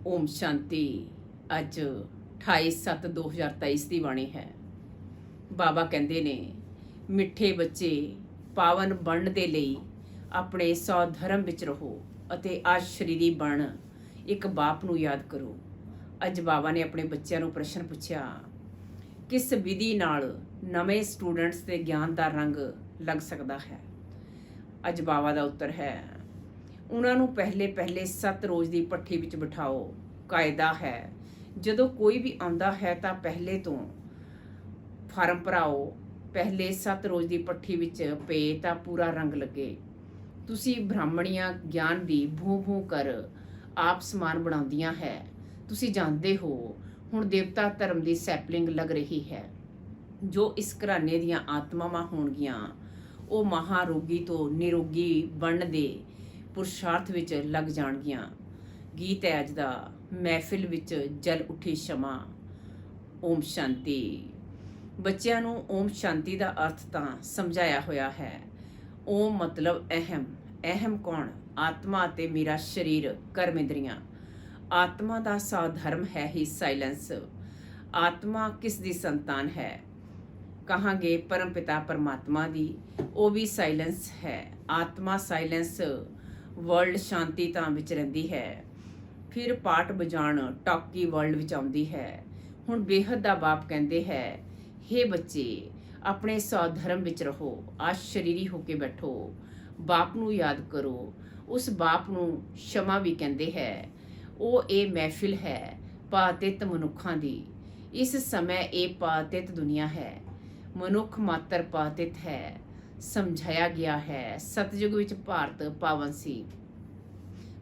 ਓਮ ਸ਼ਾਂਤੀ। ਅੱਜ 28/7/2023 ਦੀ ਬਾਣੀ ਹੈ। ਬਾਬਾ ਕਹਿੰਦੇ ਨੇ, ਮਿੱਠੇ ਬੱਚੇ ਪਾਵਨ ਬਣਨ ਦੇ ਲਈ ਆਪਣੇ ਸਵਧਰਮ ਵਿੱਚ ਰਹੋ ਅਤੇ ਅੱਜ ਸ਼ਰੀਰੀ ਬਣ ਇੱਕ ਬਾਪ ਨੂੰ ਯਾਦ ਕਰੋ। ਅੱਜ ਬਾਬਾ ਨੇ ਆਪਣੇ ਬੱਚਿਆਂ ਨੂੰ ਪ੍ਰਸ਼ਨ ਪੁੱਛਿਆ, ਕਿਸ ਵਿਧੀ ਨਾਲ ਨਵੇਂ ਸਟੂਡੈਂਟਸ ਦੇ ਗਿਆਨ ਦਾ ਰੰਗ ਲੱਗ ਸਕਦਾ ਹੈ। ਅੱਜ ਬਾਬਾ ਦਾ ਉੱਤਰ ਹੈ, ਉਹਨਾਂ ਨੂੰ ਪਹਿਲੇ 7 ਰੋਜ਼ ਦੀ ਭੱਠੀ ਵਿੱਚ ਬਿਠਾਓ। ਕਾਇਦਾ ਹੈ, ਜਦੋਂ ਕੋਈ ਵੀ ਆਉਂਦਾ ਹੈ ਤਾਂ ਪਹਿਲੇ ਤੋਂ ਫਾਰਮ ਭਰਾਓ। ਪਹਿਲੇ 7 ਰੋਜ਼ ਦੀ ਭੱਠੀ ਵਿੱਚ ਪਏ ਤਾਂ ਪੂਰਾ ਰੰਗ ਲੱਗੇ। ਤੁਸੀਂ ਬ੍ਰਾਹਮਣੀਆਂ ਗਿਆਨ ਦੀ ਭੂ ਕਰ ਆਪ ਸਮਾਨ ਬਣਾਉਂਦੀਆਂ ਹੈ। ਤੁਸੀਂ ਜਾਣਦੇ ਹੋ, ਹੁਣ ਦੇਵਤਾ ਧਰਮ ਦੀ ਸੈਪਲਿੰਗ ਲੱਗ ਰਹੀ ਹੈ। ਜੋ ਇਸ ਘਰਾਣੇ ਦੀਆਂ ਆਤਮਾਵਾਂ ਹੋਣਗੀਆਂ, ਉਹ ਮਹਾਰੋਗੀ ਤੋਂ ਨਿਰੋਗੀ ਬਣਨ ਦੇ ਪੁਰਸ਼ਾਰਥ ਵਿੱਚ ਲੱਗ ਜਾਣਗੀਆਂ। ਗੀਤ ਹੈ ਅੱਜ ਦਾ, ਮਹਿਫਿਲ ਵਿੱਚ ਜਲ ਉੱਠੀ ਸ਼ਮਾ। ਓਮ ਸ਼ਾਂਤੀ। ਬੱਚਿਆਂ ਨੂੰ ਓਮ ਸ਼ਾਂਤੀ ਦਾ ਅਰਥ ਤਾਂ ਸਮਝਾਇਆ ਹੋਇਆ ਹੈ। ਓਮ ਮਤਲਬ ਅਹਿਮ। ਅਹਿਮ ਕੌਣ? ਆਤਮਾ ਅਤੇ ਮੇਰਾ ਸਰੀਰ, ਕਰਮ ਇੰਦਰੀਆਂ। ਆਤਮਾ ਦਾ ਸਾਧਰਮ ਹੈ ਹੀ ਸਾਇਲੈਂਸ। ਆਤਮਾ ਕਿਸ ਦੀ ਸੰਤਾਨ ਹੈ? ਕਹਾਂਗੇ ਪਰਮ ਪਿਤਾ ਪਰਮਾਤਮਾ ਦੀ। ਉਹ ਵੀ ਸਾਇਲੈਂਸ ਹੈ। ਆਤਮਾ ਸਾਇਲੈਂਸ, ਵਰਲਡ ਸ਼ਾਂਤੀ ਤਾਂ ਵਿੱਚ ਰਹਿੰਦੀ ਹੈ। ਫਿਰ ਪਾਠ ਵਜਾਉਣ ਟਾਕੀ ਵਰਲਡ ਵਿੱਚ ਆਉਂਦੀ ਹੈ। ਹੁਣ ਬੇਹੱਦ ਦਾ ਬਾਪ ਕਹਿੰਦੇ ਹੈ, ਹੇ ਬੱਚੇ ਆਪਣੇ ਸਵਧਰਮ ਵਿੱਚ ਰਹੋ। ਅੱਜ ਸ਼ਰੀਰੀ ਹੋ ਕੇ ਬੈਠੋ। ਬਾਪ ਨੂੰ ਯਾਦ ਕਰੋ। ਉਸ ਬਾਪ ਨੂੰ ਸ਼ਮਾ ਵੀ ਕਹਿੰਦੇ ਹੈ। ਉਹ ਇਹ ਮਹਿਫਿਲ ਹੈ ਪਾਤਿਤ ਮਨੁੱਖਾਂ ਦੀ। ਇਸ ਸਮੇਂ ਇਹ ਪਾਤਿਤ ਦੁਨੀਆ ਹੈ। ਮਨੁੱਖ ਮਾਤਰ ਪਾਤਿਤ ਹੈ। ਸਮਝਾਇਆ ਗਿਆ ਹੈ, ਸਤਯੁਗ ਵਿੱਚ ਭਾਰਤ ਪਾਵਨ ਸੀ।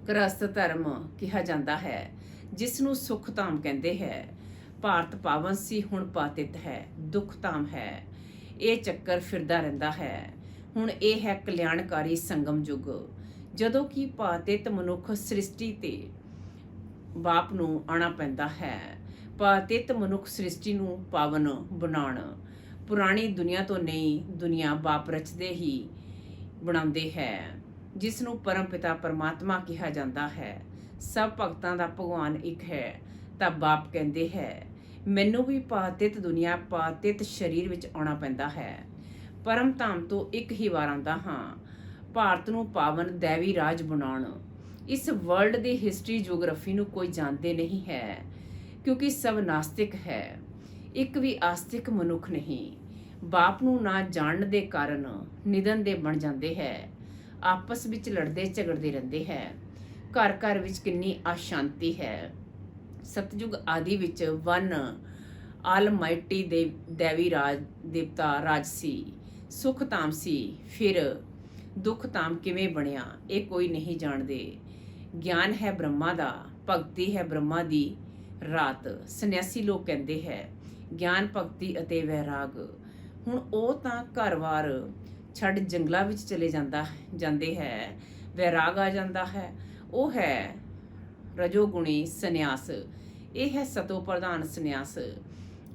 ਗ੍ਰਸਥ ਧਰਮ ਕਿਹਾ ਜਾਂਦਾ ਹੈ, ਜਿਸ ਨੂੰ ਸੁਖ ਧਾਮ ਕਹਿੰਦੇ ਹੈ। ਭਾਰਤ ਪਾਵਨ ਸੀ, ਹੁਣ ਪਾਤਿਤ ਹੈ, ਦੁੱਖ ਧਾਮ ਹੈ। ਇਹ ਚੱਕਰ ਫਿਰਦਾ ਰਹਿੰਦਾ ਹੈ। ਹੁਣ ਇਹ ਹੈ ਕਲਿਆਣਕਾਰੀ ਸੰਗਮ ਯੁੱਗ, ਜਦੋਂ ਕਿ ਪਾਤਿਤ ਮਨੁੱਖ ਸ੍ਰਿਸ਼ਟੀ ਤੇ ਬਾਪ ਨੂੰ ਆਉਣਾ ਪੈਂਦਾ ਹੈ। ਪਾਤਿਤ ਮਨੁੱਖ ਸ੍ਰਿਸ਼ਟੀ ਨੂੰ ਪਾਵਨ ਬਣਾਉਣ। ਪੁਰਾਣੀ ਦੁਨੀਆ ਤੋਂ ਨਈ ਦੁਨੀਆ ਬਾਪ ਰਚਦੇ ਹੀ ਬਣਾਉਂਦੇ ਹੈ, ਜਿਸ ਨੂੰ ਪਰਮ ਪਿਤਾ ਪਰਮਾਤਮਾ ਕਿਹਾ ਜਾਂਦਾ ਹੈ। ਸਭ ਭਗਤਾਂ ਦਾ ਭਗਵਾਨ ਇੱਕ ਹੈ। ਤਾਂ ਬਾਪ ਕਹਿੰਦੇ ਹੈ, ਮੈਨੂੰ ਵੀ ਪਾਤਿਤ ਦੁਨੀਆ ਪਾਤਿਤ ਸਰੀਰ ਵਿੱਚ ਆਉਣਾ ਪੈਂਦਾ ਹੈ। ਪਰਮ ਧਾਮ ਤੋਂ ਇੱਕ ਹੀ ਵਾਰ ਆਉਂਦਾ ਹਾਂ, ਭਾਰਤ ਨੂੰ ਪਾਵਨ ਦੈਵੀ ਰਾਜ ਬਣਾਉਣ। ਇਸ ਵਰਲਡ ਦੀ ਹਿਸਟਰੀ ਜਿਓਗ੍ਰਾਫੀ ਨੂੰ ਕੋਈ ਜਾਣਦੇ ਨਹੀਂ ਹੈ, ਕਿਉਂਕਿ ਸਭ ਨਾਸਤਿਕ ਹੈ। ਇੱਕ ਵੀ ਆਸਤਿਕ ਮਨੁੱਖ ਨਹੀਂ। ਬਾਪ ਨੂੰ ਨਾ ਜਾਣਨ ਦੇ ਕਾਰਨ ਨਿਧਨ ਦੇ ਬਣ ਜਾਂਦੇ ਹੈ। ਆਪਸ ਵਿੱਚ ਲੜਦੇ ਝਗੜਦੇ ਰਹਿੰਦੇ ਹੈ। ਘਰ ਘਰ ਵਿੱਚ ਕਿੰਨੀ ਅਸ਼ਾਂਤੀ ਹੈ। ਸਤਯੁਗ ਆਦਿ ਵਿੱਚ ਵਨ ਆਲਮਾਈਟੀ ਦੇ ਦੇਵੀ ਰਾਜ ਦੇਵਤਾ ਰਾਜ ਸੀ, ਸੁਖ ਧਾਮ ਸੀ। ਫਿਰ ਦੁੱਖ ਧਾਮ ਕਿਵੇਂ ਬਣਿਆ, ਇਹ ਕੋਈ ਨਹੀਂ ਜਾਣਦੇ। ਗਿਆਨ ਹੈ ਬ੍ਰਹਮਾ ਦਾ, ਭਗਤੀ ਹੈ ਬ੍ਰਹਮਾ ਦੀ ਰਾਤ। ਸੰਨਿਆਸੀ ਲੋਕ ਕਹਿੰਦੇ ਹੈ, ਗਿਆਨ ਭਗਤੀ ਅਤੇ ਵੈਰਾਗ। ਹੁਣ ਉਹ ਤਾਂ ਘਰ-ਬਾਰ ਛੱਡ ਜੰਗਲਾਂ ਵਿੱਚ ਚਲੇ ਜਾਂਦੇ ਹੈ। ਵੈਰਾਗ ਆ ਜਾਂਦਾ ਹੈ। ਉਹ ਹੈ ਰਜੋਗੁਣੀ ਸੰਨਿਆਸ। ਇਹ ਹੈ ਸਤੋ ਪ੍ਰਧਾਨ ਸੰਨਿਆਸ।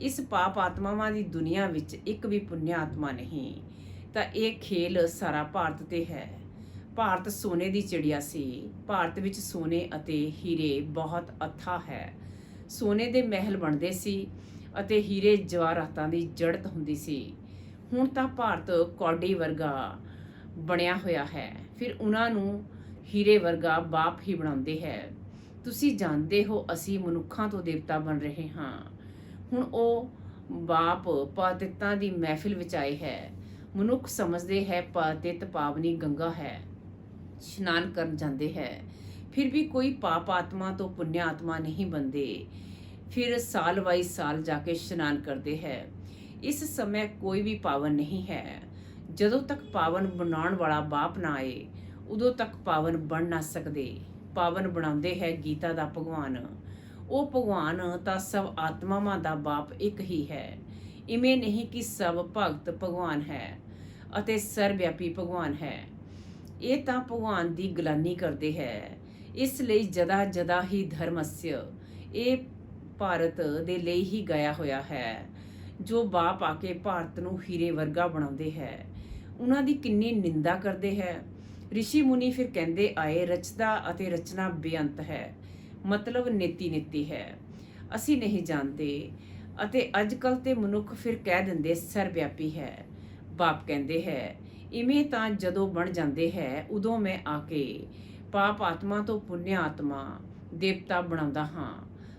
ਇਸ ਪਾਪ ਆਤਮਾਵਾਂ ਦੀ ਦੁਨੀਆ ਵਿੱਚ ਇੱਕ ਵੀ ਪੁੰਨਿਆ ਆਤਮਾ ਨਹੀਂ। ਤਾਂ ਇਹ ਖੇਲ ਸਾਰਾ ਭਾਰਤ ਤੇ ਹੈ। ਭਾਰਤ ਸੋਨੇ ਦੀ ਚਿੜੀਆ ਸੀ। ਭਾਰਤ ਵਿੱਚ ਸੋਨੇ ਅਤੇ ਹੀਰੇ ਬਹੁਤ ਅਥਾਹ ਹੈ। ਸੋਨੇ ਦੇ ਮਹਿਲ ਬਣਦੇ ਸੀ ਅਤੇ ਹੀਰੇ ਜਵਾਹਰਾਤਾਂ ਦੀ ਜੜਤ ਹੁੰਦੀ ਸੀ। ਹੁਣ ਤਾਂ ਭਾਰਤ ਕੌਡੀ ਵਰਗਾ ਬਣਿਆ ਹੋਇਆ ਹੈ। ਫਿਰ ਉਹਨਾਂ ਨੂੰ ਹੀਰੇ ਵਰਗਾ ਬਾਪ ਹੀ ਬਣਾਉਂਦੇ ਹੈ। ਤੁਸੀਂ ਜਾਣਦੇ ਹੋ, ਅਸੀਂ ਮਨੁੱਖਾਂ ਤੋਂ ਦੇਵਤਾ ਬਣ ਰਹੇ ਹਾਂ। ਹੁਣ ਉਹ ਬਾਪ ਪਾਤਿਤਾਂ ਦੀ ਮਹਿਫਿਲ ਵਿੱਚ ਆਏ ਹੈ। ਮਨੁੱਖ ਸਮਝਦੇ ਹੈ ਪਾਤਿਤ ਪਾਵਨੀ ਗੰਗਾ ਹੈ, ਇਸ਼ਨਾਨ ਕਰਨ ਜਾਂਦੇ ਹੈ। ਫਿਰ ਵੀ ਕੋਈ ਪਾਪ ਆਤਮਾ ਤੋਂ ਪੁੰਨਿਆ ਆਤਮਾ ਨਹੀਂ ਬਣਦੇ। ਫਿਰ ਸਾਲ ਬਾਈ ਸਾਲ ਜਾ ਕੇ ਇਸ਼ਨਾਨ ਕਰਦੇ ਹੈ। ਇਸ ਸਮੇਂ ਕੋਈ ਵੀ ਪਾਵਨ ਨਹੀਂ ਹੈ। ਜਦੋਂ ਤੱਕ ਪਾਵਨ ਬਣਾਉਣ ਵਾਲਾ ਬਾਪ ਨਾ ਆਏ, ਉਦੋਂ ਤੱਕ ਪਾਵਨ ਬਣ ਨਾ ਸਕਦੇ। ਪਾਵਨ ਬਣਾਉਂਦੇ ਹੈ ਗੀਤਾ ਦਾ ਭਗਵਾਨ। ਉਹ ਭਗਵਾਨ ਤਾਂ ਸਭ ਆਤਮਾਵਾਂ ਦਾ ਬਾਪ ਇੱਕ ਹੀ ਹੈ। ਇਵੇਂ ਨਹੀਂ ਕਿ ਸਭ ਭਗਤ ਭਗਵਾਨ ਹੈ ਅਤੇ ਸਰਵਿਆਪੀ ਭਗਵਾਨ ਹੈ। ਇਹ ਤਾਂ ਭਗਵਾਨ ਦੀ ਗਲਾਨੀ ਕਰਦੇ ਹੈ। ਇਸ ਲਈ ਜਦਾ ਹੀ ਧਰਮਸਯ, ਇਹ ਭਾਰਤ ਦੇ ਲਈ ਹੀ ਗਾਇਆ ਹੋਇਆ ਹੈ। ਜੋ ਬਾਪ ਆ ਕੇ ਭਾਰਤ ਨੂੰ ਹੀਰੇ ਵਰਗਾ ਬਣਾਉਂਦੇ ਹੈ, ਉਹਨਾਂ ਦੀ ਕਿੰਨੀ ਨਿੰਦਾ ਕਰਦੇ ਹੈ। ਰਿਸ਼ੀ ਮੁਨੀ ਫਿਰ ਕਹਿੰਦੇ ਆਏ, ਰਚਦਾ ਅਤੇ ਰਚਨਾ ਬੇਅੰਤ ਹੈ। ਮਤਲਬ ਨੀਤੀ ਹੈ। ਅਸੀਂ ਨਹੀਂ ਜਾਣਦੇ ਅਤੇ ਅੱਜ ਕੱਲ੍ਹ ਤੇ ਮਨੁੱਖ ਫਿਰ ਕਹਿ ਦਿੰਦੇ ਸਰਵਿਆਪੀ ਹੈ। ਬਾਪ ਕਹਿੰਦੇ ਹੈ, ਇਵੇਂ ਤਾਂ ਜਦੋਂ ਬਣ ਜਾਂਦੇ ਹੈ ਉਦੋਂ ਮੈਂ ਆ ਕੇ ਪਾਪ ਆਤਮਾ ਤੋਂ ਪੁੰਨ ਆਤਮਾ ਦੇਵਤਾ ਬਣਾਉਂਦਾ ਹਾਂ।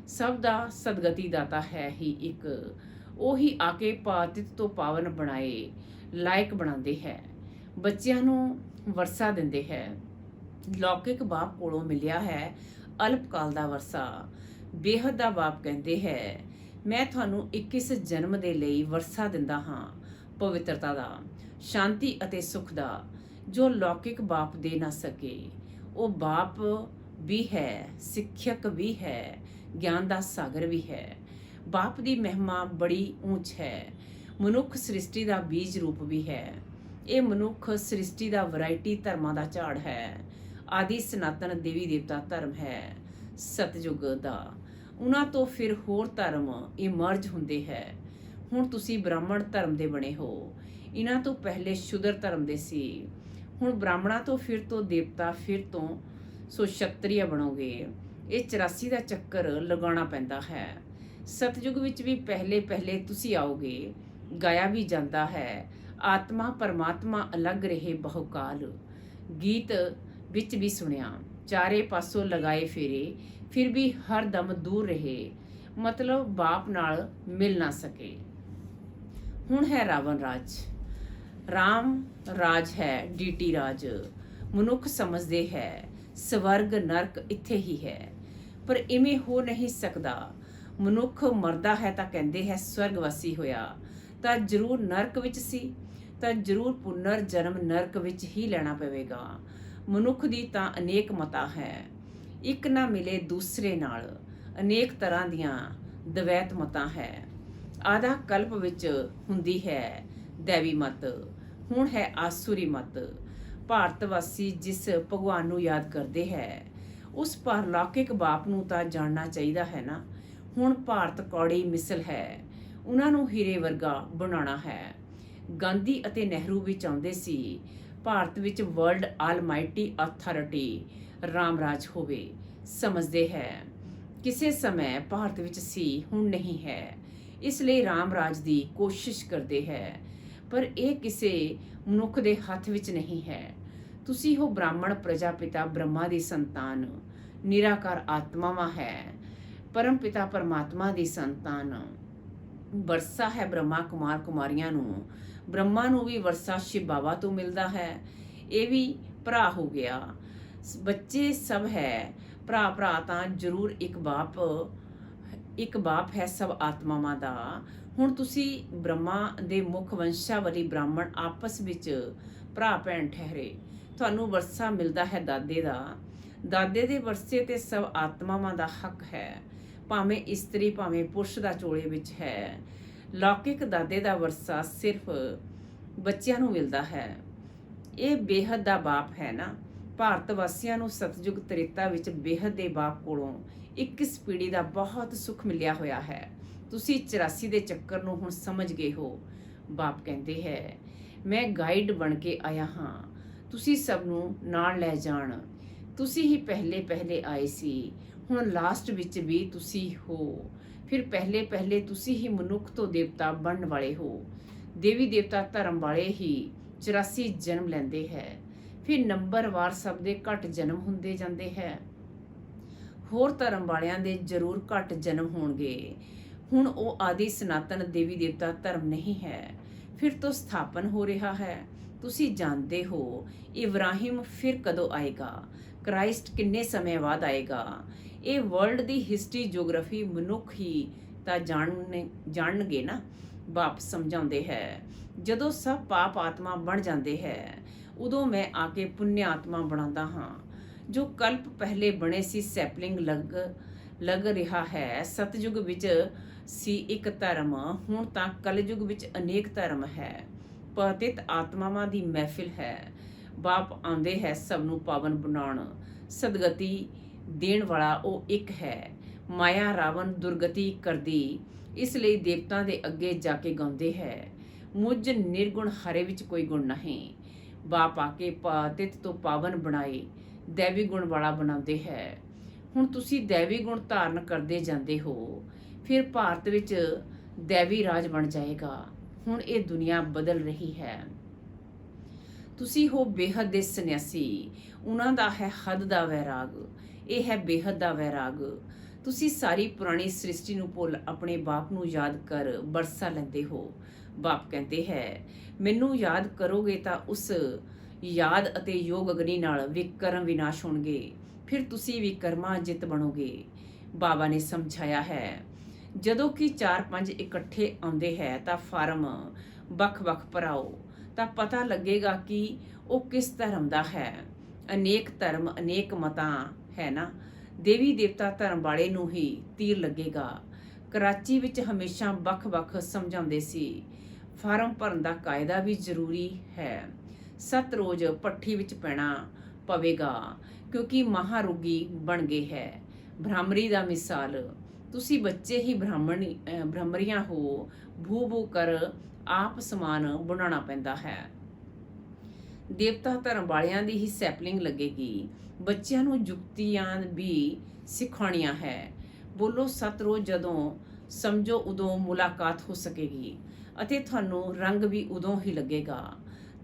ਸਭ ਦਾ ਸਦਗਤੀ ਦਾਤਾ ਹੈ ਹੀ ਇੱਕ, ਉਹੀ ਆ ਕੇ ਪਾਤਿਤ ਤੋਂ ਪਾਵਨ ਬਣਾਏ ਲਾਇਕ ਬਣਾਉਂਦੇ ਹੈ। ਬੱਚਿਆਂ ਨੂੰ ਵਰਸਾ ਦਿੰਦੇ ਹੈ। ਲੌਕਿਕ ਬਾਪ ਕੋਲੋਂ ਮਿਲਿਆ ਹੈ ਅਲਪਕਾਲ ਦਾ ਵਰਸਾ। ਬੇਹੱਦ ਦਾ ਬਾਪ ਕਹਿੰਦੇ ਹੈ, ਮੈਂ ਤੁਹਾਨੂੰ 21 ਜਨਮ ਦੇ ਲਈ ਵਰਸਾ ਦਿੰਦਾ ਹਾਂ, ਪਵਿੱਤਰਤਾ ਦਾ, ਸ਼ਾਂਤੀ ਅਤੇ ਸੁਖ ਦਾ, ਜੋ ਲੌਕਿਕ ਬਾਪ ਦੇ ਨਾ ਸਕੇ। ਉਹ ਬਾਪ ਵੀ ਹੈ, ਸਿੱਖਿਅਕ ਵੀ ਹੈ, ਗਿਆਨ ਦਾ ਸਾਗਰ ਵੀ ਹੈ। ਬਾਪ ਦੀ ਮਹਿਮਾ ਬੜੀ ਉੱਚ ਹੈ। ਮਨੁੱਖ ਸ੍ਰਿਸ਼ਟੀ ਦਾ ਬੀਜ ਰੂਪ ਵੀ ਹੈ। ਇਹ ਮਨੁੱਖ ਸ੍ਰਿਸ਼ਟੀ ਦਾ ਵੈਰਾਈਟੀ ਧਰਮਾਂ ਦਾ ਝਾੜ ਹੈ। ਆਦਿ ਸਨਾਤਨ ਦੇਵੀ ਦੇਵਤਾ ਧਰਮ ਹੈ ਸਤਜੁਗ ਦਾ। ਉਹਨਾਂ ਤੋਂ ਫਿਰ ਹੋਰ ਧਰਮ ਇਮਰਜ ਹੁੰਦੇ ਹੈ। ਹੁਣ ਤੁਸੀਂ ਬ੍ਰਾਹਮਣ ਧਰਮ ਦੇ ਬਣੇ ਹੋ। ਇਹਨਾਂ ਤੋਂ ਪਹਿਲੇ ਸ਼ੂਦਰ ਧਰਮ ਦੇ ਸੀ। ਹੁਣ ਬ੍ਰਾਹਮਣਾਂ ਤੋਂ ਫਿਰ ਤੋਂ ਦੇਵਤਾ, ਫਿਰ ਤੋਂ ਸੋ ਸ਼ਤਰੀਆ ਬਣੋਗੇ। ਇਹ 84 ਦਾ ਚੱਕਰ ਲਗਾਉਣਾ ਪੈਂਦਾ ਹੈ। ਸਤਜੁਗ ਵਿੱਚ ਵੀ ਪਹਿਲੇ ਤੁਸੀਂ ਆਓਗੇ। ਗਾਇਆ ਵੀ ਜਾਂਦਾ ਹੈ, ਆਤਮਾ ਪਰਮਾਤਮਾ ਅਲੱਗ ਰਹੇ ਬਹੁਕਾਲ। ਗੀਤ ਵਿੱਚ ਵੀ ਸੁਣਿਆ, ਚਾਰੇ ਪਾਸੋਂ ਲਗਾਏ ਫੇਰੇ, ਫਿਰ ਵੀ ਹਰ ਦਮ ਦੂਰ ਰਹੇ, ਮਤਲਬ ਬਾਪ ਨਾਲ ਮਿਲ ਨਾ ਸਕੇ। ਹੁਣ ਹੈ ਰਾਵਣ ਰਾਜ। ਰਾਮ ਰਾਜ ਹੈ ਡੀਟੀ ਰਾਜ। ਮਨੁੱਖ ਸਮਝਦੇ ਹੈ ਸਵਰਗ ਨਰਕ ਇੱਥੇ ਹੀ ਹੈ, ਪਰ ਇਵੇਂ ਹੋ ਨਹੀਂ ਸਕਦਾ। ਮਨੁੱਖ ਮਰਦਾ ਹੈ ਤਾਂ ਕਹਿੰਦੇ ਹੈ ਸਵਰਗਵਾਸੀ ਹੋਇਆ, ਤਾਂ ਜ਼ਰੂਰ ਨਰਕ ਵਿੱਚ ਸੀ, ਤਾਂ ਜ਼ਰੂਰ ਪੁਨਰ ਜਨਮ ਨਰਕ ਵਿੱਚ ਹੀ ਲੈਣਾ ਪਵੇਗਾ। ਮਨੁੱਖ ਦੀ ਤਾਂ ਅਨੇਕ ਮਤਾਂ ਹੈ, ਇੱਕ ਨਾ ਮਿਲੇ ਦੂਸਰੇ ਨਾਲ। ਅਨੇਕ ਤਰ੍ਹਾਂ ਦੀਆਂ ਦਵੈਤ ਮਤਾਂ ਹੈ। ਆਧਾ ਕਲਪ ਵਿੱਚ ਹੁੰਦੀ ਹੈ ਦੈਵੀ ਮਤ, ਹੁਣ ਹੈ ਆਸੁਰੀ ਮਤ। ਭਾਰਤ ਵਾਸੀ ਜਿਸ ਭਗਵਾਨ ਨੂੰ ਯਾਦ ਕਰਦੇ ਹੈ, ਉਸ ਪਰਲੌਕਿਕ ਬਾਪ ਨੂੰ ਤਾਂ ਜਾਣਨਾ ਚਾਹੀਦਾ ਹੈ ਨਾ। ਹੁਣ ਭਾਰਤ ਕੌੜੀ ਮਿਸਲ ਹੈ, ਉਹਨਾਂ ਨੂੰ ਹੀਰੇ ਵਰਗਾ ਬਣਾਉਣਾ ਹੈ। ਗਾਂਧੀ ਅਤੇ ਨਹਿਰੂ ਵੀ ਚਾਹੁੰਦੇ ਸੀ ਭਾਰਤ ਵਿੱਚ ਵਰਲਡ ਆਲਮਾਈਟੀ ਅਥਾਰਟੀ ਰਾਮਰਾਜ ਹੋਵੇ। ਸਮਝਦੇ ਹੈ ਕਿਸੇ ਸਮੇਂ ਭਾਰਤ ਵਿੱਚ ਸੀ, ਹੁਣ ਨਹੀਂ ਹੈ, ਇਸ ਲਈ ਰਾਮਰਾਜ ਦੀ ਕੋਸ਼ਿਸ਼ ਕਰਦੇ ਹੈ, ਪਰ ਇਹ ਕਿਸੇ ਮਨੁੱਖ ਦੇ ਹੱਥ ਵਿੱਚ ਨਹੀਂ ਹੈ। ਤੁਸੀਂ ਹੋ ਬ੍ਰਾਹਮਣ ਪ੍ਰਜਾਪਿਤਾ ਬ੍ਰਹਮਾ ਦੀ ਸੰਤਾਨ, ਨਿਰਾਕਾਰ ਆਤਮਾਵਾਂ ਹੈ, ਪਰਮ ਪਿਤਾ ਪਰਮਾਤਮਾ ਦੀ ਸੰਤਾਨ। ਵਰਸਾ ਹੈ ਬ੍ਰਹਮਾ ਕੁਮਾਰ ਕੁਮਾਰੀਆਂ ਨੂੰ। ਬ੍ਰਹਮਾ ਨੂੰ ਵੀ ਵਰਸਾ ਸ਼ਿਵ ਬਾਬਾ ਤੋਂ ਮਿਲਦਾ ਹੈ। ਇਹ ਵੀ ਭਰਾ ਹੋ ਗਿਆ। ਬੱਚੇ ਸਭ ਹੈ, ਭਰਾ ਤਾਂ ਜ਼ਰੂਰ ਇੱਕ ਬਾਪ ਹੈ ਸਭ ਆਤਮਾਵਾਂ ਦਾ। ਹੁਣ ਤੁਸੀਂ ਬ੍ਰਹਮਾ ਦੇ ਮੁੱਖ ਵੰਸ਼ਾਵਲੀ ਬ੍ਰਾਹਮਣ ਆਪਸ ਵਿੱਚ ਭਰਾ ਭੈਣ ਠਹਿਰੇ। ਤੁਹਾਨੂੰ ਵਰਸਾ ਮਿਲਦਾ ਹੈ ਦਾਦੇ ਦਾ। ਦਾਦੇ ਦੇ ਵਰਸੇ ਤੇ ਸਭ ਆਤਮਾਵਾਂ ਦਾ ਹੱਕ ਹੈ, ਭਾਵੇਂ ਇਸਤਰੀ ਭਾਵੇਂ ਪੁਰਸ਼ ਦਾ ਚੋਲੇ ਵਿੱਚ ਹੈ। ਲੌਕਿਕ ਦਾਦੇ ਦਾ ਵਰਸਾ ਸਿਰਫ ਬੱਚਿਆਂ ਨੂੰ ਮਿਲਦਾ ਹੈ। ਇਹ ਬੇਹੱਦ ਦਾ ਬਾਪ ਹੈ ਨਾ। ਭਾਰਤ ਵਾਸੀਆਂ ਨੂੰ ਸਤਜੁਗ ਤ੍ਰੇਤਾ ਵਿੱਚ ਬੇਹੱਦ ਦੇ ਬਾਪ ਕੋਲੋਂ 21 ਪੀੜ੍ਹੀ ਦਾ ਬਹੁਤ ਸੁੱਖ ਮਿਲਿਆ ਹੋਇਆ ਹੈ। ਤੁਸੀਂ 84 ਦੇ ਚੱਕਰ ਨੂੰ ਹੁਣ ਸਮਝ ਗਏ ਹੋ। ਬਾਪ ਕਹਿੰਦੇ ਹੈ, ਮੈਂ ਗਾਈਡ ਬਣ ਕੇ ਆਇਆ ਹਾਂ, ਤੁਸੀਂ ਸਭ ਨੂੰ ਨਾਲ ਲੈ ਜਾਣ। ਤੁਸੀਂ ਹੀ ਪਹਿਲੇ ਆਏ ਸੀ, ਹੁਣ ਲਾਸਟ ਵਿੱਚ ਵੀ ਤੁਸੀਂ ਹੋ। ਫਿਰ ਪਹਿਲੇ ਤੁਸੀਂ ਹੀ ਮਨੁੱਖ ਤੋਂ ਦੇਵਤਾ ਬਣਨ ਵਾਲੇ ਹੋ। ਦੇਵੀ ਦੇਵਤਾ ਧਰਮ ਵਾਲੇ ਹੀ 84 ਜਨਮ ਲੈਂਦੇ ਹੈ, ਫਿਰ ਨੰਬਰਵਾਰ ਸਭ ਦੇ ਘੱਟ ਜਨਮ ਹੁੰਦੇ ਜਾਂਦੇ ਹੈ। ਹੋਰ ਧਰਮ ਵਾਲਿਆਂ ਦੇ ਜ਼ਰੂਰ ਘੱਟ ਜਨਮ ਹੋਣਗੇ। ਹੁਣ ਉਹ ਆਦਿ ਸਨਾਤਨ ਦੇਵੀ ਦੇਵਤਾ ਧਰਮ ਨਹੀਂ ਹੈ, ਫਿਰ ਤੋਂ ਸਥਾਪਨ ਹੋ ਰਿਹਾ ਹੈ। ਤੁਸੀਂ ਜਾਣਦੇ ਹੋ ਇਬਰਾਹਿਮ ਫਿਰ ਕਦੋਂ ਆਏਗਾ, ਕ੍ਰਾਈਸਟ ਕਿੰਨੇ ਸਮੇਂ ਬਾਅਦ ਆਏਗਾ। ਇਹ ਵਰਲਡ ਦੀ ਹਿਸਟਰੀ ਜਿਓਗ੍ਰਾਫੀ ਮਨੁੱਖ ਹੀ ਤਾਂ ਜਾਣਨਗੇ ਨਾ। ਬਾਪ ਸਮਝਾਉਂਦੇ ਹੈ, ਜਦੋਂ ਸਭ ਪਾਪ ਆਤਮਾ ਬਣ ਜਾਂਦੇ ਹੈ, ਉਦੋਂ ਮੈਂ ਆ ਕੇ ਪੁੰਨ ਆਤਮਾ ਬਣਾਉਂਦਾ ਹਾਂ। ਜੋ ਕਲਪ ਪਹਿਲੇ ਬਣੇ ਸੀ ਸੈਪਲਿੰਗ ਲੱਗ ਰਿਹਾ ਹੈ। ਸਤਯੁਗ ਵਿੱਚ ਸੀ ਇੱਕ ਧਰਮ, ਹੁਣ ਤਾਂ ਕਲਯੁਗ ਵਿੱਚ ਅਨੇਕ ਧਰਮ ਹੈ। ਪਤਿਤ ਆਤਮਾਵਾਂ ਦੀ ਮਹਿਫਿਲ ਹੈ। ਬਾਪ ਆਉਂਦੇ ਹੈ ਸਭ ਨੂੰ ਪਾਵਨ ਬਣਾਉਣ। ਸਦਗਤੀ ਦੇਣ ਵਾਲਾ ਉਹ ਇੱਕ ਹੈ। ਮਾਇਆ ਰਾਵਣ ਦੁਰਗਤੀ ਕਰਦੀ, ਇਸ ਲਈ ਦੇਵਤਾਂ ਦੇ ਅੱਗੇ ਜਾ ਕੇ ਗਾਉਂਦੇ ਹੈ, ਮੁਝ ਨਿਰਗੁਣ ਹਰੇ ਵਿੱਚ ਕੋਈ ਗੁਣ ਨਹੀਂ। ਬਾਪ ਆ ਕੇ ਪਤਿਤ ਤੋਂ ਪਾਵਨ ਬਣਾਏ, ਦੈਵੀ ਗੁਣ ਵਾਲਾ ਬਣਾਉਂਦੇ ਹੈ। ਹੁਣ ਤੁਸੀਂ ਦੈਵੀ ਗੁਣ ਧਾਰਨ ਕਰਦੇ ਜਾਂਦੇ ਹੋ, ਫਿਰ ਭਾਰਤ ਵਿੱਚ ਦੈਵੀ ਰਾਜ ਬਣ ਜਾਏਗਾ। ਹੁਣ ਇਹ ਦੁਨੀਆ ਬਦਲ ਰਹੀ ਹੈ। ਤੁਸੀਂ ਹੋ ਬੇਹੱਦ ਦੇ ਸੰਨਿਆਸੀ। ਉਹਨਾਂ ਦਾ ਹੈ ਹੱਦ ਦਾ ਵੈਰਾਗ, ਇਹ ਹੈ ਬੇਹੱਦ ਦਾ ਵੈਰਾਗ। ਤੁਸੀਂ ਸਾਰੀ ਪੁਰਾਣੀ ਸ੍ਰਿਸ਼ਟੀ ਨੂੰ ਭੁੱਲ ਆਪਣੇ ਬਾਪ ਨੂੰ ਯਾਦ ਕਰ ਬਰਸਾ ਲੈਂਦੇ ਹੋ। ਬਾਪ ਕਹਿੰਦੇ ਹੈ, ਮੈਨੂੰ ਯਾਦ ਕਰੋਗੇ ਤਾਂ ਉਸ ਯਾਦ ਅਤੇ ਯੋਗ ਅਗਨੀ ਨਾਲ ਵਿਕਰਮ ਵਿਨਾਸ਼ ਹੋਣਗੇ, ਫਿਰ ਤੁਸੀਂ ਵਿਕਰਮਾ ਜਿੱਤ ਬਣੋਗੇ। ਬਾਬਾ ਨੇ ਸਮਝਾਇਆ ਹੈ, ਜਦੋਂ ਕਿ 4-5 ਇਕੱਠੇ ਆਉਂਦੇ ਹੈ ਤਾਂ ਫਾਰਮ ਵੱਖ-ਵੱਖ ਭਰਾਓ ਤਾਂ ਪਤਾ ਲੱਗੇਗਾ ਕਿ ਉਹ ਕਿਸ ਧਰਮ ਦਾ ਹੈ। ਅਨੇਕ ਧਰਮ ਅਨੇਕ ਮਤਾਂ ਹੈ ਨਾ, ਦੇਵੀ ਦੇਵਤਾ ਧਰਮ ਵਾਲੇ ਨੂੰ ਹੀ ਤੀਰ ਲੱਗੇਗਾ। ਕਰਾਚੀ ਵਿੱਚ ਹਮੇਸ਼ਾ ਵੱਖ-ਵੱਖ ਸਮਝਾਉਂਦੇ ਸੀ। ਫਾਰਮ ਭਰਨ ਦਾ ਕਾਇਦਾ ਵੀ ਜ਼ਰੂਰੀ ਹੈ। 7 ਰੋਜ਼ ਭੱਠੀ ਵਿੱਚ ਪੈਣਾ ਪਵੇਗਾ ਕਿਉਂਕਿ ਮਹਾਰੋਗੀ ਬਣ ਗਏ ਹੈ। ਬ੍ਰਾਹਮਰੀ ਦਾ ਮਿਸਾਲ, ਤੁਸੀਂ ਬੱਚੇ ਹੀ ਬ੍ਰਾਹਮਰੀਆਂ ਹੋ। ਭੂ ਕਰ ਆਪ ਸਮਾਨ ਬਣਾਉਣਾ ਪੈਂਦਾ ਹੈ। ਦੇਵਤਾ ਧਰਮ ਵਾਲਿਆਂ ਦੀ ਹੀ ਸੈਪਲਿੰਗ ਲੱਗੇਗੀ। ਬੱਚਿਆਂ ਨੂੰ ਜੁਗਤੀਆਂ ਵੀ ਸਿਖਾਉਣੀਆਂ ਹੈ। ਬੋਲੋ 7 ਰੋਜ਼, ਜਦੋਂ ਸਮਝੋ ਉਦੋਂ ਮੁਲਾਕਾਤ ਹੋ ਸਕੇਗੀ ਅਤੇ ਤੁਹਾਨੂੰ ਰੰਗ ਵੀ ਉਦੋਂ ਹੀ ਲੱਗੇਗਾ।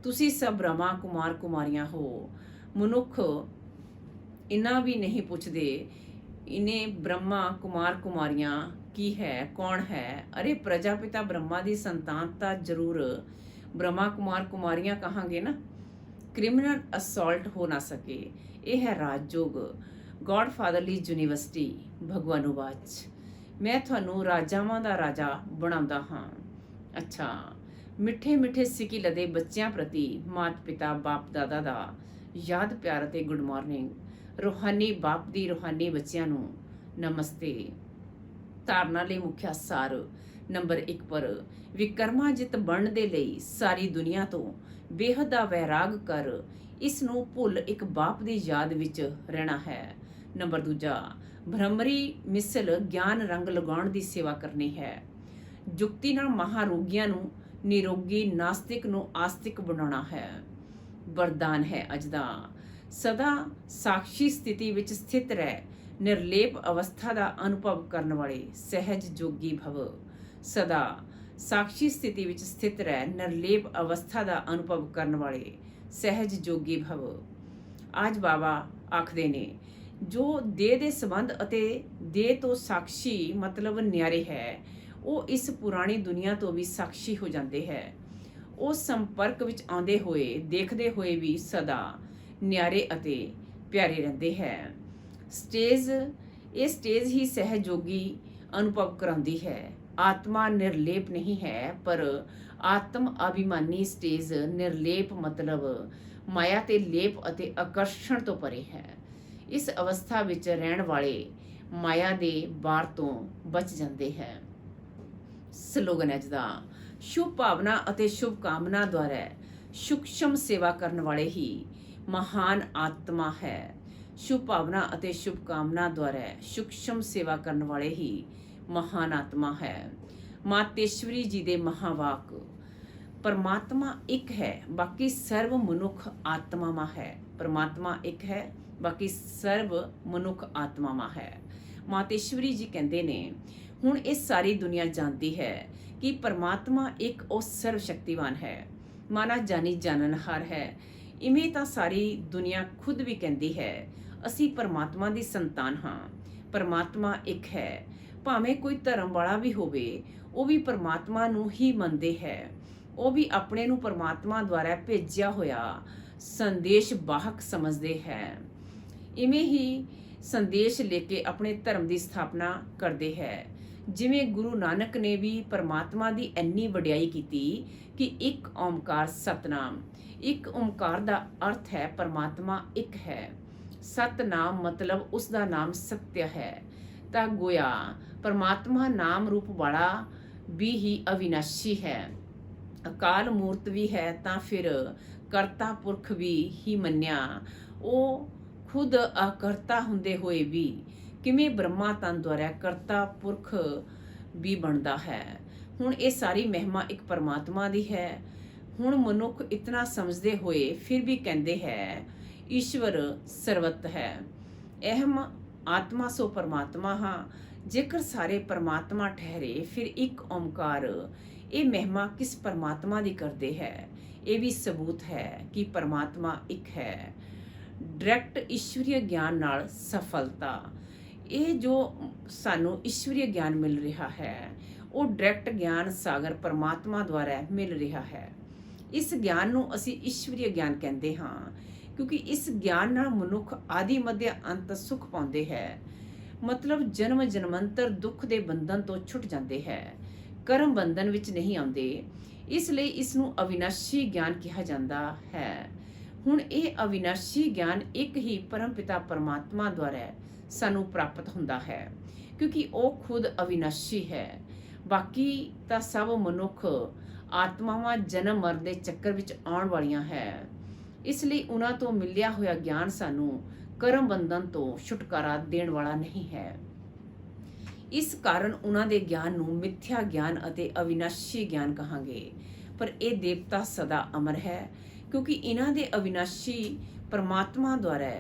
ਤੁਸੀਂ ਸਭ ਬ੍ਰਹਮਾ ਕੁਮਾਰ ਕੁਮਾਰੀਆਂ ਹੋ। ਮਨੁੱਖ ਇਨਾ ਵੀ ਨਹੀਂ ਪੁੱਛਦੇ ਇਨੇ ਬ੍ਰਹਮਾ ਕੁਮਾਰ ਕੁਮਾਰੀਆਂ ਕੀ ਹੈ, ਕੌਣ ਹੈ। ਅਰੇ ਪ੍ਰਜਾਪਿਤਾ ਬ੍ਰਹਮਾ ਦੀ ਸੰਤਾਨ ਤਾਂ ਜ਼ਰੂਰ ਬ੍ਰਹਮਾ ਕੁਮਾਰ ਕੁਮਾਰੀਆਂ ਕਹਾਂਗੇ ਨਾ। ਕ੍ਰਿਮੀਨਲ ਅਸੌਲਟ ਹੋ ਨਾ ਸਕੇ, ਇਹ ਹੈ ਰਾਜਯੋਗ। ਗॉडफादरली ਯੂਨੀਵਰਸਿਟੀ ਭਗਵਾਨੂਵਾਚ, ਮੈਂ ਤੁਹਾਨੂੰ ਰਾਜਾਵਾਂ ਦਾ ਰਾਜਾ ਬਣਾਉਂਦਾ ਹਾਂ। ਅੱਛਾ, ਮਿੱਠੇ ਮਿੱਠੇ ਸਿੱਕੀ ਲਦੇ ਬੱਚਿਆਂ ਪ੍ਰਤੀ ਮਾਤ ਪਿਤਾ ਬਾਪ ਦਾਦਾ ਦਾ ਯਾਦ ਪਿਆਰ ਅਤੇ ਗੁੱਡ ਮਾਰਨਿੰਗ। ਰੂਹਾਨੀ ਬਾਪ ਦੀ ਰੂਹਾਨੀ ਬੱਚਿਆਂ ਨੂੰ ਨਮਸਤੇ। ਧਾਰਨਾ ਲਈ ਮੁੱਖਿਆ ਸਾਰ ਨੰਬਰ 1 ਪਰ ਵਿਕਰਮਾ ਜਿੱਤ ਬਣਨ ਦੇ ਲਈ ਸਾਰੀ ਦੁਨੀਆ ਤੋਂ ਬੇਹੱਦ ਦਾ ਵੈਰਾਗ ਕਰ ਇਸ ਨੂੰ ਭੁੱਲ ਇੱਕ ਬਾਪ ਦੀ ਯਾਦ ਵਿੱਚ ਰਹਿਣਾ ਹੈ। ਨੰਬਰ 2 ਬ੍ਰਹਮਰੀ ਮਿਸਲ ਗਿਆਨ ਰੰਗ ਲਗਾਉਣ ਦੀ ਸੇਵਾ ਕਰਨੀ ਹੈ। ਜੁਗਤੀ ਨਾਲ ਮਹਾਰੋਗੀਆਂ ਨੂੰ ਨਿਰੋਗੀ, ਨਾਸਤਿਕ ਨੂੰ ਆਸਤਿਕ ਬਣਾਉਣਾ ਹੈ। ਵਰਦਾਨ ਹੈ ਅੱਜ ਦਾ, ਸਦਾ ਸਾਖਸ਼ੀ ਸਥਿਤੀ ਵਿੱਚ ਸਥਿਤ ਰਹਿ ਨਿਰਲੇਪ ਅਵਸਥਾ ਦਾ ਅਨੁਭਵ ਕਰਨ ਵਾਲੇ ਸਹਿਜ ਜੋਗੀ ਭਵ। ਸਦਾ ਸਾਖਸ਼ੀ ਸਥਿਤੀ ਵਿੱਚ ਸਥਿਤ ਰਹਿ ਨਿਰਲੇਪ ਅਵਸਥਾ ਦਾ ਅਨੁਭਵ ਕਰਨ ਵਾਲੇ ਸਹਿਜ ਜੋਗੀ ਭਵ। ਅੱਜ ਬਾਬਾ ਆਖਦੇ ਨੇ, ਜੋ ਦੇਹ ਦੇ ਸੰਬੰਧ ਅਤੇ ਦੇਹ ਤੋਂ ਸਾਖਸ਼ੀ ਮਤਲਬ ਨਿਆਰੇ ਹੈ, ਉਹ ਇਸ ਪੁਰਾਣੀ ਦੁਨੀਆ ਤੋਂ ਵੀ ਸਾਖਸ਼ੀ ਹੋ ਜਾਂਦੇ ਹੈ। ਉਹ ਸੰਪਰਕ ਵਿੱਚ ਆਉਂਦੇ ਹੋਏ ਦੇਖਦੇ ਹੋਏ ਵੀ ਸਦਾ ਨਿਆਰੇ ਅਤੇ ਪਿਆਰੇ ਰਹਿੰਦੇ ਹੈ। ਇਹ ਸਟੇਜ ਹੀ ਸਹਿਜੋਗੀ ਅਨੁਭਵ ਕਰਾਉਂਦੀ ਹੈ। ਆਤਮਾ ਨਿਰਲੇਪ ਨਹੀਂ ਹੈ, ਪਰ ਆਤਮ ਅਭਿਮਾਨੀ ਸਟੇਜ ਨਿਰਲੇਪ ਮਤਲਬ ਮਾਇਆ ਤੇ ਲੇਪ ਅਤੇ ਆਕਰਸ਼ਣ ਤੋਂ ਪਰੇ ਹੈ। ਇਸ ਅਵਸਥਾ ਵਿੱਚ ਰਹਿਣ ਵਾਲੇ ਮਾਇਆ ਦੇ ਬਾਰ ਤੋਂ ਬਚ ਜਾਂਦੇ ਹੈ। ਸਲੋਗਨ ਅੱਜ ਦਾ, ਸ਼ੁਭ ਭਾਵਨਾ ਅਤੇ ਸ਼ੁਭ ਕਾਮਨਾ ਦੁਆਰਾ ਸੂਖਸ਼ਮ ਸੇਵਾ ਕਰਨ ਵਾਲੇ ਹੀ ਮਹਾਨ ਆਤਮਾ ਹੈ। ਸ਼ੁਭ ਭਾਵਨਾ ਅਤੇ ਸ਼ੁਭ ਕਾਮਨਾ ਦੁਆਰਾ ਸੂਖਸ਼ਮ ਸੇਵਾ ਕਰਨ ਵਾਲੇ ਹੀ ਮਹਾਨ ਆਤਮਾ ਹੈ। ਮਾਤੇਸ਼ਵਰੀ ਜੀ ਦੇ ਮਹਾਵਾਕ, ਪਰਮਾਤਮਾ ਇੱਕ ਹੈ, ਬਾਕੀ ਸਰਵ ਮਨੁੱਖ ਆਤਮਾਵਾਂ ਹੈ। ਪਰਮਾਤਮਾ ਇੱਕ ਹੈ, ਬਾਕੀ ਸਰਵ ਮਨੁੱਖ ਆਤਮਾਵਾਂ ਹੈ। ਮਾਤੇਸ਼ਵਰੀ ਜੀ ਕਹਿੰਦੇ ਨੇ, ਹੁਣ ਇਹ ਸਾਰੀ ਦੁਨੀਆ ਜਾਣਦੀ ਹੈ ਕਿ ਪਰਮਾਤਮਾ ਇੱਕ ਉਹ ਸਰਵ ਸ਼ਕਤੀਵਾਨ ਹੈ, ਮਾਨਾ ਜਾਨੀ ਜਾਣਨਹਾਰ ਹੈ। ਇਵੇਂ ਤਾਂ ਸਾਰੀ ਦੁਨੀਆ ਖੁਦ ਵੀ ਕਹਿੰਦੀ ਹੈ, ਅਸੀਂ ਪਰਮਾਤਮਾ ਦੀ ਸੰਤਾਨ ਹਾਂ। ਪਰਮਾਤਮਾ ਇੱਕ ਹੈ। ਭਾਵੇਂ ਕੋਈ ਧਰਮ ਵਾਲਾ ਵੀ ਹੋਵੇ, ਉਹ ਵੀ ਪਰਮਾਤਮਾ ਨੂੰ ਹੀ ਮੰਨਦੇ ਹੈ। ਉਹ ਵੀ ਆਪਣੇ ਨੂੰ ਪਰਮਾਤਮਾ ਦੁਆਰਾ ਭੇਜਿਆ ਹੋਇਆ ਸੰਦੇਸ਼ ਵਾਹਕ ਸਮਝਦੇ ਹੈ। ਇਵੇਂ ਹੀ ਸੰਦੇਸ਼ ਲੈ ਕੇ ਆਪਣੇ ਧਰਮ ਦੀ ਸਥਾਪਨਾ ਕਰਦੇ ਹੈ। ਜਿਵੇਂ ਗੁਰੂ ਨਾਨਕ ਨੇ ਵੀ ਪਰਮਾਤਮਾ ਦੀ ਇੰਨੀ ਵਡਿਆਈ ਕੀਤੀ ਕਿ ਇੱਕ ਓਮਕਾਰ ਸਤਨਾਮ। ਇੱਕ ਓਮਕਾਰ ਦਾ ਅਰਥ ਹੈ ਪਰਮਾਤਮਾ ਇੱਕ ਹੈ। ਸਤਨਾਮ ਮਤਲਬ ਉਸ ਦਾ ਨਾਮ ਸਤਿਆ ਹੈ। ਤਾਂ ਗੋਇਆ ਪਰਮਾਤਮਾ ਨਾਮ ਰੂਪ ਵਾਲਾ ਵੀ ਹੀ ਅਵਿਨਾਸ਼ੀ ਹੈ। ਅਕਾਲ ਮੂਰਤ ਵੀ ਹੈ ਤਾਂ ਫਿਰ ਕਰਤਾ ਪੁਰਖ ਵੀ ਹੀ ਮੰਨਿਆ। ਉਹ ਖੁਦ ਅਕਰਤਾ ਹੁੰਦੇ ਹੋਏ ਵੀ ਕਿਵੇਂ ਬ੍ਰਹਮਾ ਤਨ ਦੁਆਰਾ ਕਰਤਾ ਪੁਰਖ ਵੀ ਬਣਦਾ ਹੈ। ਹੁਣ ਇਹ ਸਾਰੀ ਮਹਿਮਾ ਇੱਕ ਪਰਮਾਤਮਾ ਦੀ ਹੈ। ਹੁਣ ਮਨੁੱਖ ਇਤਨਾ ਸਮਝਦੇ ਹੋਏ ਫਿਰ ਵੀ ਕਹਿੰਦੇ ਹੈ ਈਸ਼ਵਰ ਸਰਵਤ ਹੈ। ਅਹਮ ਆਤਮਾ ਸੋ ਪਰਮਾਤਮਾ ਹਾਂ। ਜੇਕਰ ਸਾਰੇ ਪਰਮਾਤਮਾ ਠਹਿਰੇ ਫਿਰ ਇੱਕ ਓਮਕਾਰ ਇਹ ਮਹਿਮਾ ਕਿਸ ਪਰਮਾਤਮਾ ਦੀ ਕਰਦੇ ਹੈ। ਇਹ ਵੀ ਸਬੂਤ ਹੈ ਕਿ ਪਰਮਾਤਮਾ ਇੱਕ ਹੈ। ਡਾਇਰੈਕਟ ਈਸ਼ਵਰੀ ਗਿਆਨ ਨਾਲ ਸਫਲਤਾ। ਇਹ ਜੋ ਸਾਨੂੰ ਈਸ਼ਵਰੀ ਗਿਆਨ ਮਿਲ ਰਿਹਾ ਹੈ ਉਹ ਡਾਇਰੈਕਟ ਗਿਆਨ ਸਾਗਰ ਪਰਮਾਤਮਾ ਦੁਆਰਾ ਮਿਲ ਰਿਹਾ ਹੈ। ਇਸ ਗਿਆਨ ਨੂੰ ਅਸੀਂ ਈਸ਼ਵਰੀ ਗਿਆਨ ਕਹਿੰਦੇ ਹਾਂ ਕਿਉਂਕਿ ਇਸ ਗਿਆਨ ਨਾਲ ਮਨੁੱਖ ਆਦਿ ਮੱਧ ਅੰਤ ਸੁਖ ਪਾਉਂਦੇ ਹੈ। ਮਤਲਬ ਜਨਮ ਜਨਮੰਤਰ ਦੁੱਖ ਦੇ ਬੰਧਨ ਤੋਂ ਛੁੱਟ ਜਾਂਦੇ ਹੈ, ਕਰਮ ਬੰਧਨ ਵਿੱਚ ਨਹੀਂ ਆਉਂਦੇ। ਇਸ ਲਈ ਇਸ ਨੂੰ ਅਵਿਨਾਸ਼ੀ ਗਿਆਨ ਕਿਹਾ ਜਾਂਦਾ ਹੈ। ਹੁਣ ਇਹ ਅਵਿਨਾਸ਼ੀ ਗਿਆਨ ਇੱਕ ਹੀ ਪਰਮਪਿਤਾ ਪਰਮਾਤਮਾ ਦੁਆਰਾ ਸਾਨੂੰ ਪ੍ਰਾਪਤ ਹੁੰਦਾ ਹੈ ਕਿਉਂਕਿ ਉਹ ਖੁਦ ਅਵਿਨਾਸ਼ੀ ਹੈ। ਬਾਕੀ ਤਾਂ ਸਭ ਮਨੁੱਖ ਆਤਮਾਵਾਂ ਜਨਮ ਮਰਨ ਦੇ ਚੱਕਰ ਵਿੱਚ ਆਉਣ ਵਾਲੀਆਂ ਹੈ। ਇਸ ਲਈ ਉਹਨਾਂ ਤੋਂ ਮਿਲਿਆ ਹੋਇਆ ਗਿਆਨ ਸਾਨੂੰ ਕਰਮ ਬੰਧਨ ਤੋਂ ਛੁਟਕਾਰਾ ਦੇਣ ਵਾਲਾ ਨਹੀਂ ਹੈ। ਇਸ ਕਾਰਨ ਉਹਨਾਂ ਦੇ ਗਿਆਨ ਨੂੰ ਮਿਥਿਆ ਗਿਆਨ ਅਤੇ ਅਵਿਨਾਸ਼ੀ ਗਿਆਨ ਕਹਾਂਗੇ। ਪਰ ਇਹ ਦੇਵਤਾ ਸਦਾ ਅਮਰ ਹੈ ਕਿਉਂਕਿ ਇਹਨਾਂ ਦੇ ਅਵਿਨਾਸ਼ੀ ਪਰਮਾਤਮਾ ਦੁਆਰਾ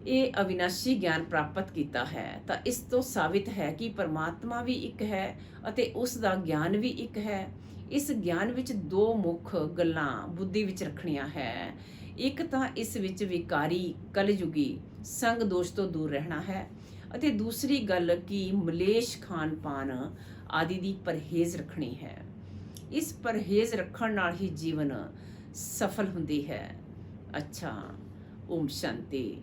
ਇਹ ਅਵਿਨਾਸ਼ੀ ਗਿਆਨ ਪ੍ਰਾਪਤ ਕੀਤਾ ਹੈ। ਤਾਂ ਇਸ ਤੋਂ ਸਾਬਿਤ ਹੈ ਕਿ ਪਰਮਾਤਮਾ ਵੀ ਇੱਕ ਹੈ ਅਤੇ ਉਸ ਦਾ ਗਿਆਨ ਵੀ ਇੱਕ ਹੈ। ਇਸ ਗਿਆਨ ਵਿੱਚ ਦੋ ਮੁੱਖ ਗੱਲਾਂ ਬੁੱਧੀ ਵਿੱਚ ਰੱਖਣੀਆਂ ਹੈ। ਇੱਕ ਤਾਂ ਇਸ ਵਿੱਚ ਵਿਕਾਰੀ ਕਲਯੁਗੀ ਸੰਗ ਦੋਸ਼ ਤੋਂ ਦੂਰ ਰਹਿਣਾ ਹੈ ਅਤੇ ਦੂਸਰੀ ਗੱਲ ਕਿ ਮਲੇਸ਼ ਖਾਣ ਪਾਨ ਆਦਿ ਦੀ ਪਰਹੇਜ਼ ਰੱਖਣੀ ਹੈ। ਇਸ ਪਰਹੇਜ਼ ਰੱਖਣ ਨਾਲ ਹੀ ਜੀਵਨ ਸਫਲ ਹੁੰਦੀ ਹੈ। ਅੱਛਾ, ਓਮ ਸ਼ਾਂਤੀ।